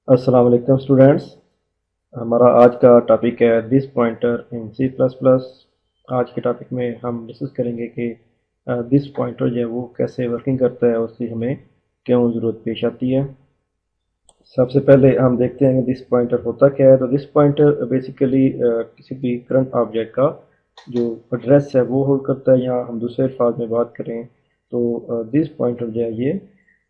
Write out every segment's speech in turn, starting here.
अस्सलाम वालेकुम स्टूडेंट्स। हमारा आज का टॉपिक है this pointer in C plus plus. आज के टॉपिक में हम डिस्कस करेंगे कि दिस पॉइंटर जो है वो कैसे वर्किंग करता है, उसकी हमें क्यों ज़रूरत पेश आती है। सबसे पहले हम देखते हैं कि दिस पॉइंटर होता क्या है। तो दिस पॉइंटर बेसिकली किसी भी करंट ऑब्जेक्ट का जो एड्रेस है वो होल्ड करता है, या हम दूसरे अल्फाज में बात करें तो दिस पॉइंटर जो है ये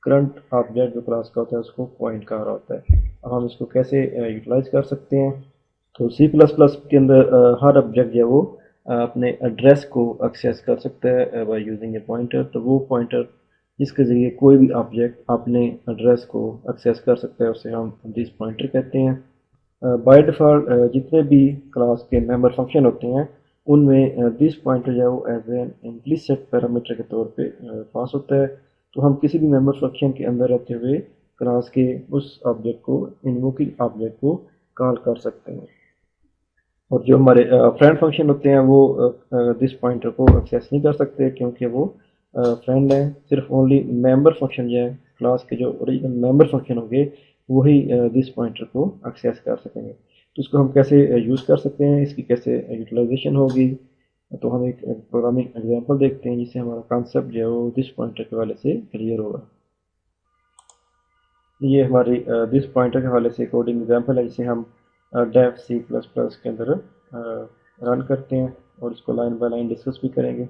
करंट ऑब्जेक्ट जो क्लास का होता है उसको पॉइंट कर रहा होता है। अब हम इसको कैसे यूटिलाइज कर सकते हैं। तो सी प्लस प्लस के अंदर हर ऑब्जेक्ट जो है वो अपने एड्रेस को एक्सेस कर सकता है बाय यूजिंग ए पॉइंटर। तो वो पॉइंटर जिसके ज़रिए कोई भी ऑब्जेक्ट अपने एड्रेस को एक्सेस कर सकता है उसे हम दिस पॉइंटर कहते हैं। बाय डिफ़ॉल्ट जितने भी क्लास के मेंबर फंक्शन होते हैं उनमें दिस पॉइंटर जो है वो एज एन इम्प्लिसिट पैरामीटर के तौर पे पास होता है। तो हम किसी भी मेंबर फंक्शन के अंदर रहते हुए क्लास के उस ऑब्जेक्ट को, इन्वोकिंग ऑब्जेक्ट को कॉल कर सकते हैं। और जो हमारे फ्रेंड फंक्शन होते हैं वो दिस पॉइंटर को एक्सेस नहीं कर सकते, क्योंकि वो फ्रेंड है। सिर्फ ओनली मेंबर फंक्शन जो है क्लास के, जो ओरिजिनल मेंबर फंक्शन होंगे वही दिस पॉइंटर को एक्सेस कर सकेंगे। तो इसको हम कैसे यूज़ कर सकते हैं, इसकी कैसे यूटिलाइजेशन होगी। तो हम एक प्रोग्रामिंग एग्जांपल देखते हैं जिससे हमारा कॉन्सेप्ट जो है वो दिस पॉइंटर के हवाले से क्लियर होगा। ये हमारी दिस पॉइंटर के हवाले से कोडिंग एग्जांपल है जिसे हम डेव सी प्लस प्लस के अंदर रन करते हैं और इसको लाइन बाय लाइन डिस्कस भी करेंगे।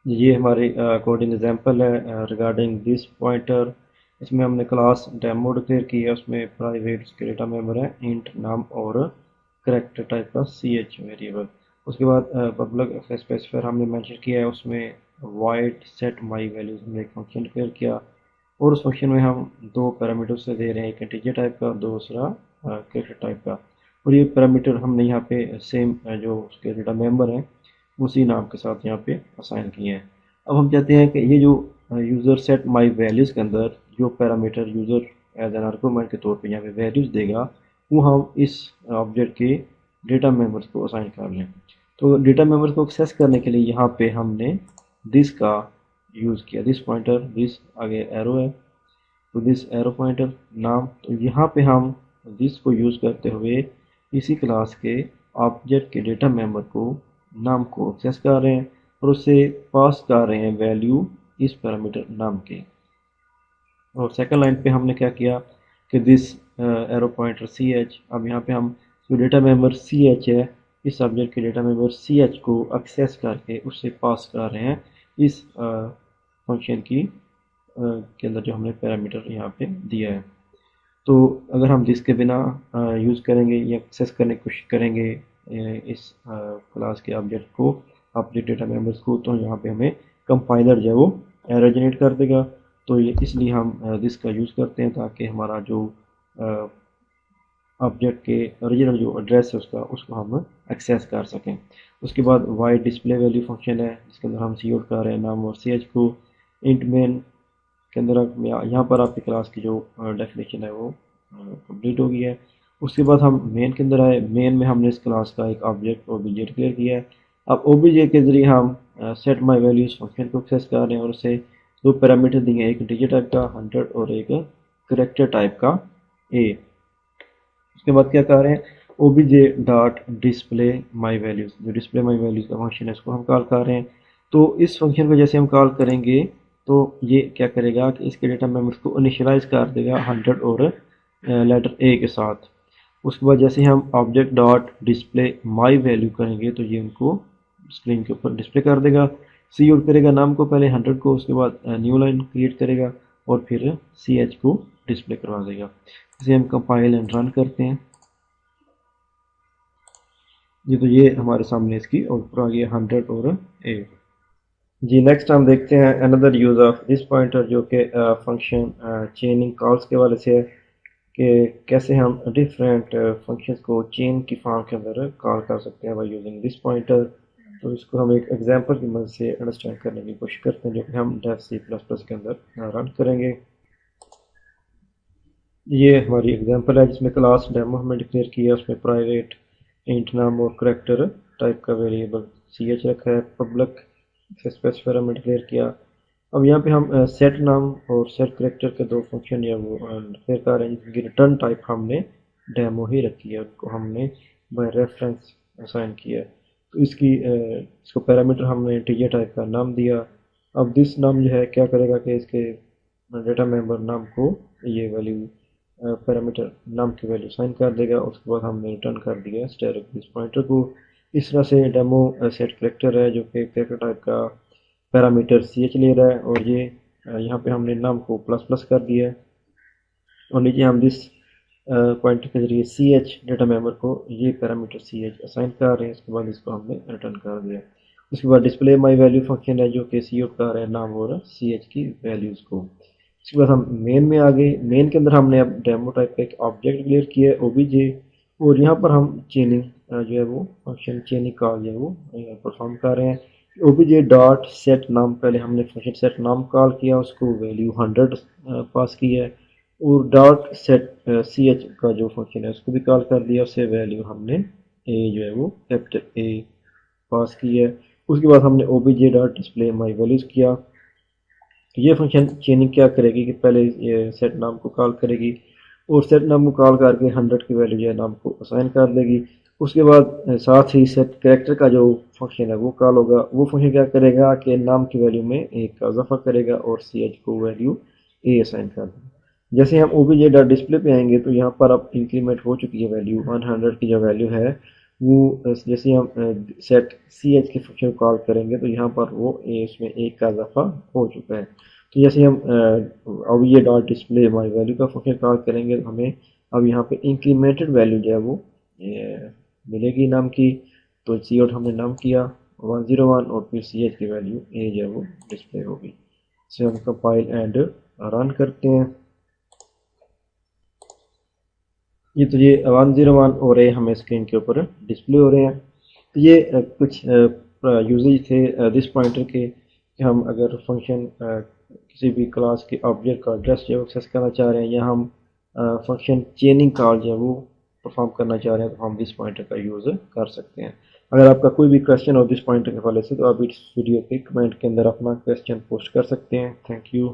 ये हमारी कोडिंग एग्जांपल है रिगार्डिंग दिस पॉइंटर। इसमें हमने क्लास डेमो डिक्लेयर की है, उसमें प्राइवेट उसके डेटा मेंबर है इंट नाम और करेक्टर टाइप का सी एच वेरिएबल। उसके बाद पब्लिक स्पेसिफायर हमने मेंशन किया है, उसमें वाइड सेट माई वैल्यूज हमने एक फंक्शन डिक्लेयर किया और उस फंक्शन में हम दो पैरामीटर से दे रहे हैं, एक इंटीजर टाइप का, दूसरा कैरेक्टर टाइप का। और ये पैरामीटर हमने यहाँ पे सेम जो उसके डेटा मेंबर हैं उसी नाम के साथ यहाँ पे असाइन किए हैं। अब हम चाहते हैं कि ये जो यूज़र सेट माई वैल्यूज़ के अंदर जो parameter user as an argument के तौर पे यहाँ पे वैल्यूज़ देगा वो हम इस ऑब्जेक्ट के डेटा मेंबर्स को असाइन कर लें। तो डेटा मेंबर्स को एक्सेस करने के लिए यहाँ पे हमने दिस का यूज़ किया, दिस पॉइंटर, दिस आगे एरो है तो दिस एरो पॉइंटर नाम। तो यहाँ पे हम दिस को यूज़ करते हुए इसी क्लास के ऑब्जेक्ट के डेटा मेंबर को नाम को एक्सेस कर रहे हैं और उससे पास कर रहे हैं वैल्यू इस पैरामीटर नाम के। और सेकंड लाइन पे हमने क्या किया कि this arrow pointer C H. अब यहाँ पे हम जो डेटा मेंबर सी एच है इस ऑब्जेक्ट के डेटा मेंबर सी एच को एक्सेस करके उससे पास कर रहे हैं इस फंक्शन की के अंदर जो हमने पैरामीटर यहाँ पे दिया है। तो अगर हम दिस के बिना यूज़ करेंगे या एक्सेस करने की कोशिश करेंगे इस क्लास के ऑब्जेक्ट को, अपने डेटा मेंबर्स को, तो यहाँ पे हमें कंपाइलर जो है वो एरर जनरेट कर देगा। तो ये इसलिए हम दिस का यूज़ करते हैं ताकि हमारा जो ऑब्जेक्ट के ओरिजिनल जो एड्रेस है उसको हम एक्सेस कर सकें। उसके बाद वाइड डिस्प्ले वैल्यू फंक्शन है जिसके अंदर हम सी आउट कर रहे हैं नाम और सी एच को। इंट मेन के अंदर यहाँ पर आपकी क्लास की जो डेफिनेशन है वो कंप्लीट हो गई है। उसके बाद हम मेन के अंदर आए, मेन में हमने इस क्लास का एक ऑब्जेक्ट ओबीजे डिक्लेयर किया है। अब ओबीजे के जरिए हम सेट माई वैल्यूज फंक्शन को एक्सेस कर रहे हैं और उसे दो पैरामीटर दिए हैं, एक इंटीजर टाइप का 100 और एक करेक्टर टाइप का ए। उसके बाद क्या कर रहे हैं, ओबीजे डॉट डिस्प्ले माई वैल्यूज, जो डिस्प्ले माई वैल्यूज का फंक्शन है इसको हम कॉल कर रहे हैं। तो इस फंक्शन को जैसे हम कॉल करेंगे तो ये क्या करेगा कि इसके डेटा मेम्बर्स को इनिशियलाइज कर देगा 100 और लेटर ए के साथ। उसके बाद जैसे हम object dot display my value करेंगे तो ये उनको स्क्रीन के ऊपर डिस्प्ले कर देगा। सी आउट करेगा नाम को पहले 100 को, उसके बाद न्यू लाइन क्रिएट करेगा और फिर सी एच को डिस्प्ले करवा देगा। इसे हम कंपाइल एंड रन करते हैं। ये हमारे सामने इसकी आउटपुट आ गया 100 और ए। जी नेक्स्ट हम देखते हैं another use of this pointer, जो कि फंक्शन चेनिंग कॉल्स के वाले से है कि कैसे हम डिफरेंट फंक्शंस को चेन की फॉर्म के अंदर कॉल कर सकते हैं बाय यूजिंग दिस पॉइंटर। तो इसको हम एक एग्जांपल की मदद से अंडरस्टैंड करने की कोशिश करते हैं जो कि हम डेव सी प्लस प्लस के अंदर रन करेंगे। ये हमारी एग्जांपल है जिसमें क्लास डेमो हमने डिक्लेयर किया, उसमें प्राइवेट इंट नाम और करेक्टर टाइप का वेरिएबल सी एच रखा है, पब्लिक स्पेसिफायर हमने डिक्लेयर किया اب یہاں پہ ہم سیٹ نام اور سیٹ کریکٹر کے دو فنکشن یا وہ ڈکلیئر کر رہے ہیں جن کی ریٹرن ٹائپ ہم نے ڈیمو ہی رکھی ہے، اس کو ہم نے بائی ریفرنس اسائن کیا ہے. تو اس کو پیرامیٹر ہم نے انٹیجر ٹائپ کا نام دیا. اب دس نام جو ہے کیا کرے گا کہ اس کے ڈیٹا ممبر نام کو یہ ویلیو پیرامیٹر نام کی ویلیو سائن کر دے گا. اس کے بعد ہم نے ریٹرن کر دیا اسٹیرک دس پوائنٹر کو. اس طرح سے ڈیمو سیٹ کریکٹر ہے جو کہ کریکٹر ٹائپ کا پیرامیٹر سی ایچ لے رہا ہے، اور یہ یہاں پہ ہم نے نام کو پلس پلس کر دیا ہے، اور نیچے ہم دس پوائنٹر کے ذریعے سی ایچ ڈیٹا ممبر کو یہ پیرامیٹر سی ایچ اسائن کر رہے ہیں. اس کے بعد اس کو ہم نے ریٹرن کر دیا. اس کے بعد ڈسپلے مائی ویلیو فنکشن ہے جو کہ سی آؤٹ کر رہا ہے نام اور سی ایچ کی ویلیوز کو. اس کے بعد ہم مین میں آ گئے. مین کے اندر ہم نے اب ڈیمو ٹائپ کا ایک آبجیکٹ کلیئر کیا ہے او بی جے، اور یہاں پر ہم چیننگ جو ہے وہ فنکشن چیننگ کال جو ہے وہ پرفارم کر رہے ہیں. O B J dot set نام، پہلے ہم نے فنکشن سیٹ نام کال کیا، اس کو ویلیو 100 پاس کی ہے، اور ڈاٹ سیٹ سی ایچ کا جو فنکشن ہے اس کو بھی کال کر دیا. اس سے ویلیو ہم نے اے جو ہے وہ کیپٹل اے پاس کی ہے. اس کے بعد ہم نے O B J dot display my values کیا. یہ فنکشن چیننگ کیا کرے گی کہ پہلے یہ سیٹ نام کو کال کرے گی، اور سیٹ نام کو کال کر کے 100 کی ویلیو جو ہے نام کو اسائن کر دے گی. اس کے بعد ساتھ ہی سیٹ کریکٹر کا جو فنکشن ہے وہ کال ہوگا. وہ فنکشن کیا کرے گا کہ نام کی ویلیو میں ایک کا اضافہ کرے گا اور سی ایچ کو ویلیو اے اسائن کر دے گا. جیسے ہم او بی جے ڈاٹ ڈسپلے پہ آئیں گے تو یہاں پر اب انکریمنٹ ہو چکی ہے ویلیو 100 کی جو ویلیو ہے وہ جیسے ہم سیٹ سی ایچ کے فنکشن کال کریں گے تو یہاں پر وہ اس میں ایک کا اضافہ ہو چکا ہے. تو جیسے ہم او بی جے ڈاٹ ڈسپلے ہماری ویلیو کا فنکشن کال کریں گے تو ہمیں اب یہاں پہ انکریمنٹڈ ویلیو جو ہے وہ ملے گی نام کی. تو سی آؤٹ ہم نے نام کیا 101 اور پھر سی ایچ کی ویلیو اے جو ہے وہ ڈسپلے ہوگی. اسے ہم کمپائل اینڈ رن کرتے ہیں. یہ تو یہ 101 اور اے ہمیں اسکرین کے اوپر ڈسپلے ہو رہے ہیں. تو یہ کچھ یوزیج تھے دس پوائنٹر کے کہ ہم اگر فنکشن کسی بھی کلاس کے آبجیکٹ کا ایڈریس جو ہے ایکسیس کرنا چاہ رہے ہیں یا ہم فنکشن چیننگ کال جو ہے وہ پرفارم کرنا چاہ رہے ہیں تو ہم دس پوائنٹر کا یوز کر سکتے ہیں. اگر آپ کا کوئی بھی کویسچن ہو دس پوائنٹر کے حوالے سے تو آپ اس ویڈیو کے کمنٹ کے اندر اپنا کویسچن پوسٹ کر سکتے ہیں. Thank you.